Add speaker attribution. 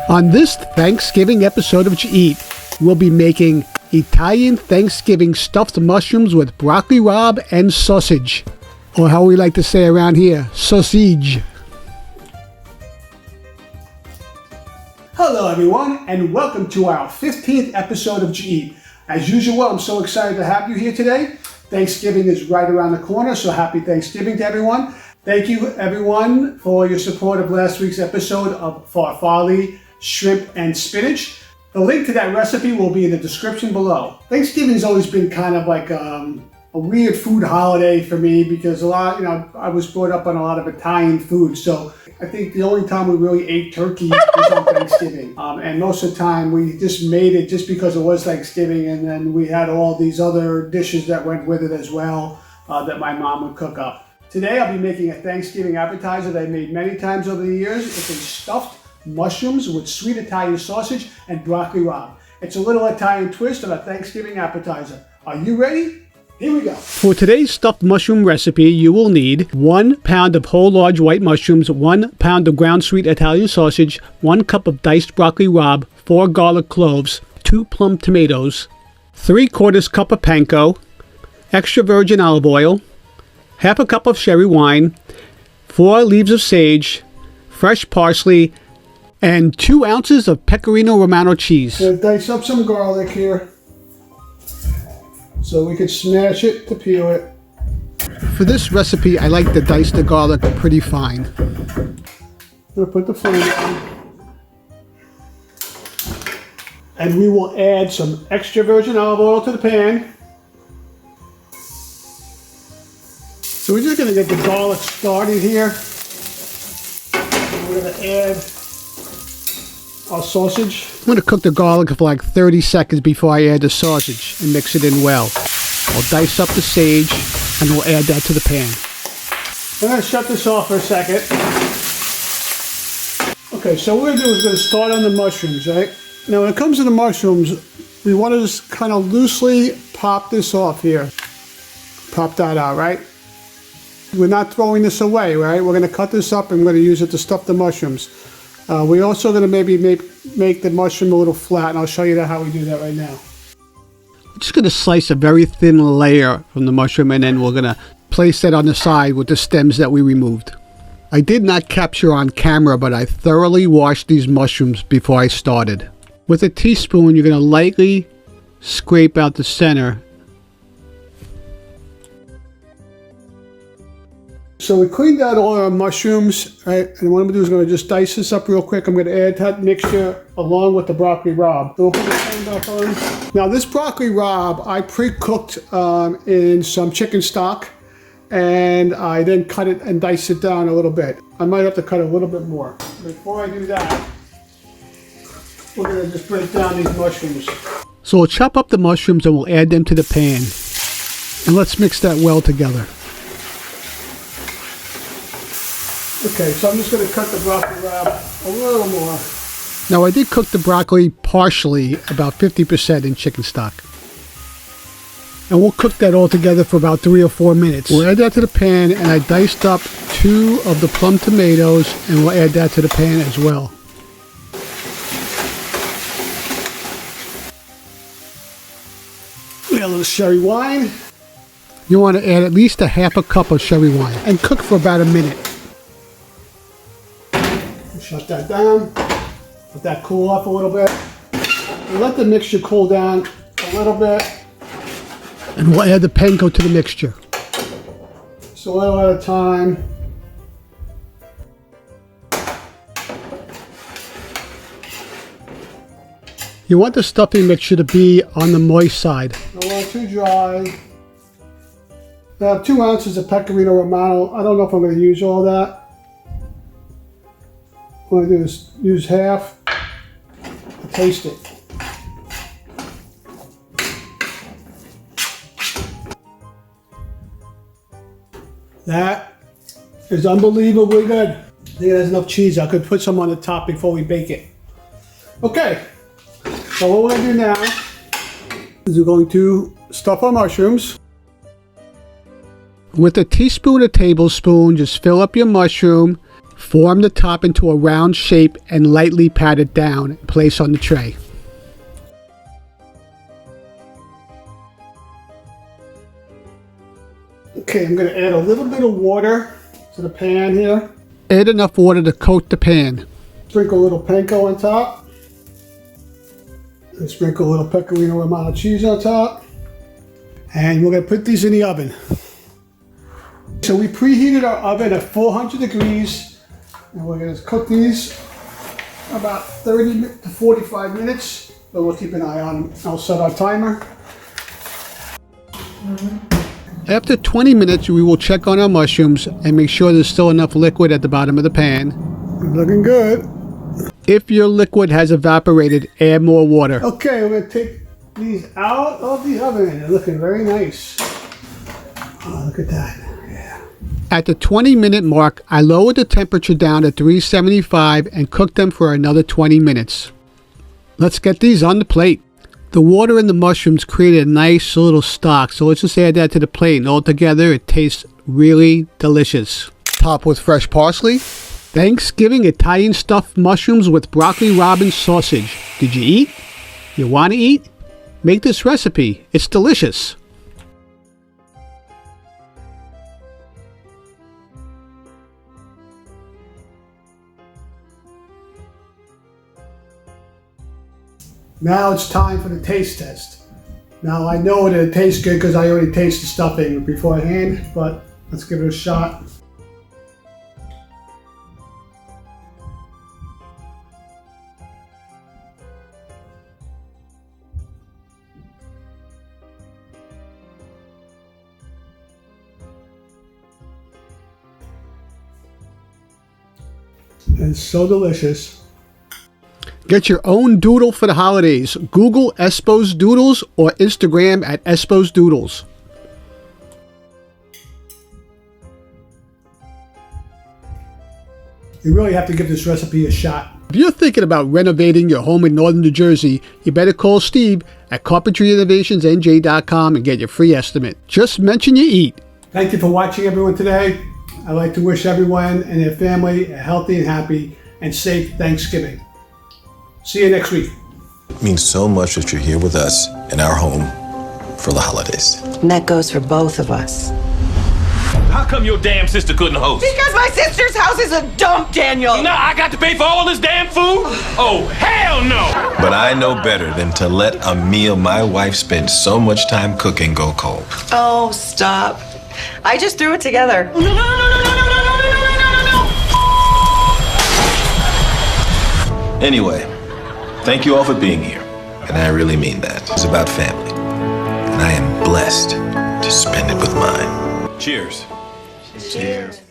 Speaker 1: On this Thanksgiving episode of YaEat, we'll be making Italian Thanksgiving stuffed mushrooms with broccoli rabe and sausage, or how we like to say around here, sausage. Hello everyone, and welcome to our 15th episode of YaEat. As usual, I'm so excited to have you here today. Thanksgiving is right around the corner, so happy Thanksgiving to everyone. Thank you everyone for your support of last week's episode of FARFALLE, shrimp and spinach. The link to that recipe will be in the description below. Thanksgiving's always been kind of like a weird food holiday for me because I was brought up on a lot of Italian food. So I think the only time we really ate turkey was on Thanksgiving. And most of the time we just made it just because it was Thanksgiving, and then we had all these other dishes that went with it as well that my mom would cook up. Today I'll be making a Thanksgiving appetizer that I made many times over the years. It's a stuffed mushrooms with sweet Italian sausage and broccoli rabe. It's a little Italian twist on a Thanksgiving appetizer. Are you ready? Here we go. For today's stuffed mushroom recipe, you will need 1 pound of whole large white mushrooms, 1 pound of ground sweet Italian sausage, 1 cup of diced broccoli rabe, 4 garlic cloves, 2 plum tomatoes, 3/4 cup of panko, extra virgin olive oil, half a cup of sherry wine, 4 leaves of sage, fresh parsley, and 2 ounces of pecorino romano cheese. So dice up some garlic here so we could smash it to peel it. For this recipe, I like to dice the garlic pretty fine. I'm going to put the flame on. And we will add some extra virgin olive oil to the pan. So we're just going to get the garlic started here. And we're going to add our sausage. I'm going to cook the garlic for like 30 seconds before I add the sausage and mix it in well. I'll dice up the sage and we'll add that to the pan. I'm going to shut this off for a second. Okay, so what we're going to do is going to start on the mushrooms, right? Now when it comes to the mushrooms, we want to just kind of loosely pop this off here. Pop that out, right? We're not throwing this away, right? We're going to cut this up and we're going to use it to stuff the mushrooms. We're also going to maybe make the mushroom a little flat, and I'll show you how we do that right now. I'm just going to slice a very thin layer from the mushroom, and then we're going to place that on the side with the stems that we removed. I did not capture on camera, but I thoroughly washed these mushrooms before I started. With a teaspoon, you're going to lightly scrape out the center. So we cleaned out all our mushrooms, right? And what I'm going to do is going to just dice this up real quick. I'm going to add that mixture along with the broccoli rabe. So we'll put the pan back on. Now this broccoli rabe, I pre-cooked in some chicken stock, and I then cut it and dice it down a little bit. I might have to cut a little bit more. Before I do that, we're going to just break down these mushrooms. So we'll chop up the mushrooms and we'll add them to the pan. And let's mix that well together. Okay, so I'm just going to cut the broccoli rabe a little more. Now I did cook the broccoli partially, about 50% in chicken stock. And we'll cook that all together for about 3 or 4 minutes. We'll add that to the pan, and I diced up 2 of the plum tomatoes, and we'll add that to the pan as well. We got a little sherry wine. You want to add at least a half a cup of sherry wine and cook for about a minute. Shut that down, let that cool off a little bit, and let the mixture cool down a little bit. And we'll add the panko to the mixture. Just a little at a time. You want the stuffing mixture to be on the moist side. Don't want it too dry. I have 2 ounces of pecorino romano. I don't know if I'm going to use all that. What I do is use half to taste it. That is unbelievably good. I think it has enough cheese. I could put some on the top before we bake it. Okay, so what we're going to do now is we're going to stuff our mushrooms. With a teaspoon or tablespoon, just fill up your mushroom. Form the top into a round shape and lightly pat it down and place on the tray. Okay, I'm going to add a little bit of water to the pan here. Add enough water to coat the pan. Sprinkle a little panko on top. And sprinkle a little pecorino romano cheese on top. And we're going to put these in the oven. So we preheated our oven at 400 degrees. And we're going to cook these about 30 to 45 minutes. But we'll keep an eye on them. I'll set our timer. After 20 minutes, we will check on our mushrooms and make sure there's still enough liquid at the bottom of the pan. Looking good. If your liquid has evaporated, add more water. Okay, we're going to take these out of the oven. They're looking very nice. Oh, look at that. Yeah. At the 20-minute mark, I lowered the temperature down to 375 and cooked them for another 20 minutes. Let's get these on the plate. The water in the mushrooms created a nice little stock, so let's just add that to the plate, and altogether it tastes really delicious. Top with fresh parsley. Thanksgiving Italian stuffed mushrooms with broccoli rabe and sausage. Did you eat? You want to eat? Make this recipe. It's delicious. Now it's time for the taste test. Now I know that it tastes good because I already tasted the stuffing beforehand, but let's give it a shot. It's so delicious. Get your own doodle for the holidays. Google Espo's Doodles or Instagram at Espo's Doodles. You really have to give this recipe a shot. If you're thinking about renovating your home in northern New Jersey, you better call Steve at CarpentryInnovationsNJ.com and get your free estimate. Just mention YaEat. Thank you for watching, everyone, today. I'd like to wish everyone and their family a healthy and happy and safe Thanksgiving. See you next week.
Speaker 2: It means so much that you're here with us in our home for the holidays.
Speaker 3: And that goes for both of us.
Speaker 4: How come your damn sister couldn't host?
Speaker 3: Because my sister's house is a dump, Daniel!
Speaker 4: Now I got to pay for all this damn food? Oh, hell no!
Speaker 2: But I know better than to let a meal my wife spent so much time cooking go cold.
Speaker 3: Oh, stop. I just threw it together.
Speaker 2: Anyway, thank you all for being here. And I really mean that. It's about family. And I am blessed to spend it with mine.
Speaker 4: Cheers.
Speaker 2: Cheers.